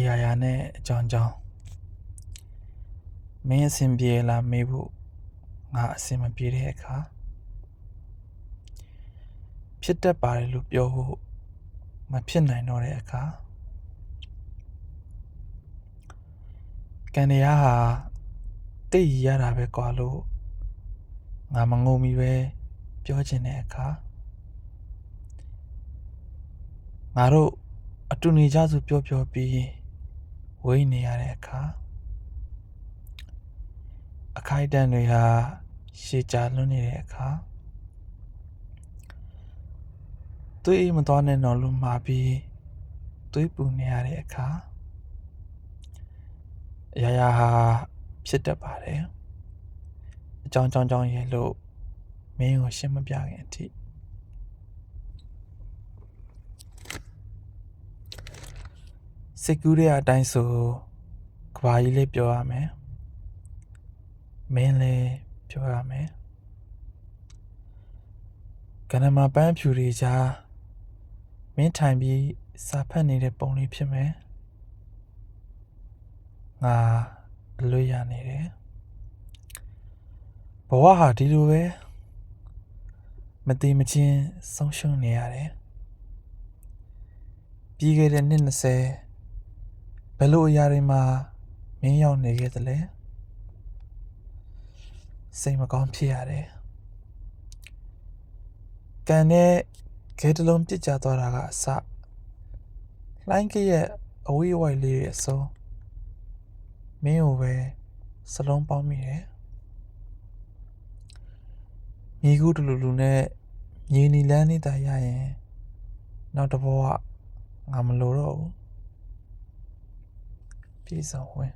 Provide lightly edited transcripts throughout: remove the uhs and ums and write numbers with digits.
ရာရာနဲ့အကြောင်းကြောင်းမင်းအဆင်ပြေလားမေးဖို့ငါအဆင်မပြေတဲ့အခါဖြစ်တတ်ပါတယ်လို့ပြောဖို့မဖြစ်နိုင်တော့တဲ့အခါကံတရားဟာတိတ်ရတာပဲကွာလို့ငါမငုံမီပဲပြောချင်တဲ့အခါငါတို့အတူနေကြဆိုပြောပြီးဝေးနေရတဲ့အခါအခိုက်အတန့်တွေဟာရှည်ကြာလွန်းနေတဲ့အခါသွေးအေးမသွားနဲ့တော့လို့မှာပြီးသွေးပူနေရတဲ့အခါအရာရာဟာဖြစ်တတ်ပါတယ်အကြောင်းရဲ့လို့မင်းကိုရှင်းမပြခင်အထိစိတ်ကူးတဲ့အတိုင်းဆိုကဘာကြီးလေးပြောရမယ်မင်းလည်းပြောရမယ်ကနမပန်းဖြူတွေကြားမင်းထိုင်ပြီးစာဖတ်နေတဲ့ပုံလေးဖြစ်မယ်ငါအလွတ်ရနေတယ်ဘဝဟာဒီလိုပဲမတည်မချင်းဆုံးရှုံးနေရတယ်ပြီးခဲ့တဲ့နှစ်20ဘယ်လိုအရာတွေမှာမင်းရောက်နေခဲ့သလဲစိတ်မကောင်းဖြစ်ရတယ်ကံနဲ့ခဲတလုံးပြစ်ကျသွားတာကအစလှိုင်းကရဲ့အဝေးအဝိုက်လေးရဲ့အစုံမင်းကိုပဲစလုံးပေါင်းမိတယ်မြေကူးတူလူနဲ့မြေနီလန်းနေတာရရင်နောက်တစ်ဘဝငါမလိုတော့ဘူးပြေဆုံးဝင်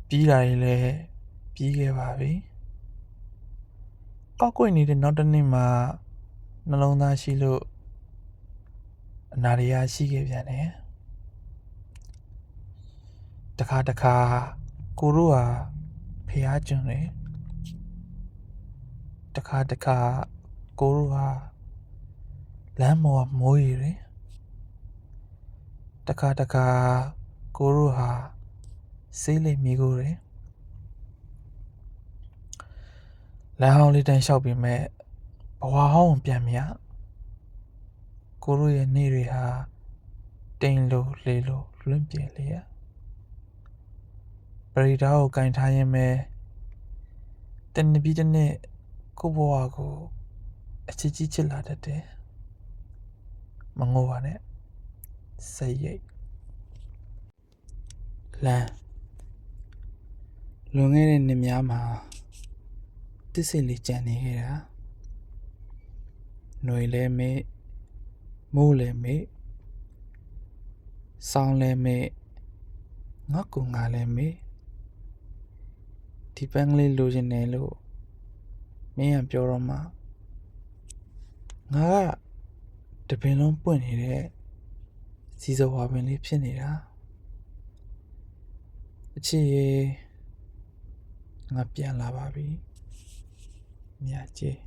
ပြီးတာတွေလည်းပြီးခဲ့ပါပြီကောက်ကွေ့နေတဲ့နောက်တစ်နေ့မှာနှလုံးသားရှိလို့အနာရရှိခဲ့ပြန်တယ်တခါကိုတို့ဟာဖျားကျွန်းတယ်တခါကိုတို့ဟာလမ်းမော်မိုးရီတယ်တခါကိုတို့ဟာဆေးလိမ်မိကိုတယ်လမ်းဟောင်းလေးတန်းလျှောက်ပြီးမဲ့ဘဝဟောင်းပြန်မြကိုတို့ရဲ့နေ့တွေဟာတိမ်လို့လေလို့လွင့်ပြေလျက်ပရိဒါကိုကင်ထားရင်ပဲတနေ့ပြီးတနေ့ကိုဘဝကိုအချစ်ကြီးချစ်လာတတ်တယ်မငိုပါနဲ့စိတ်ရိတ်လမ်းလွန်ခဲ့တဲ့နှစ်များမှာတစ်စိတ်လေးကြံနေခဲ့တာຫນွေလဲမေ့မိုးလဲမေ့ဆောင်းလဲမေ့ငါကူငါလဲမေ့ဒီပန်းကလေးလိုချင်တယ်လို့မင်းကပြောတော့မှငါကတပင်လုံးပွင့်နေတဲ့စီစောဝါပင်လေးဖြစ်နေတာအချစ်ရေငါပြန်လာပါပြီမြတ်ကြီး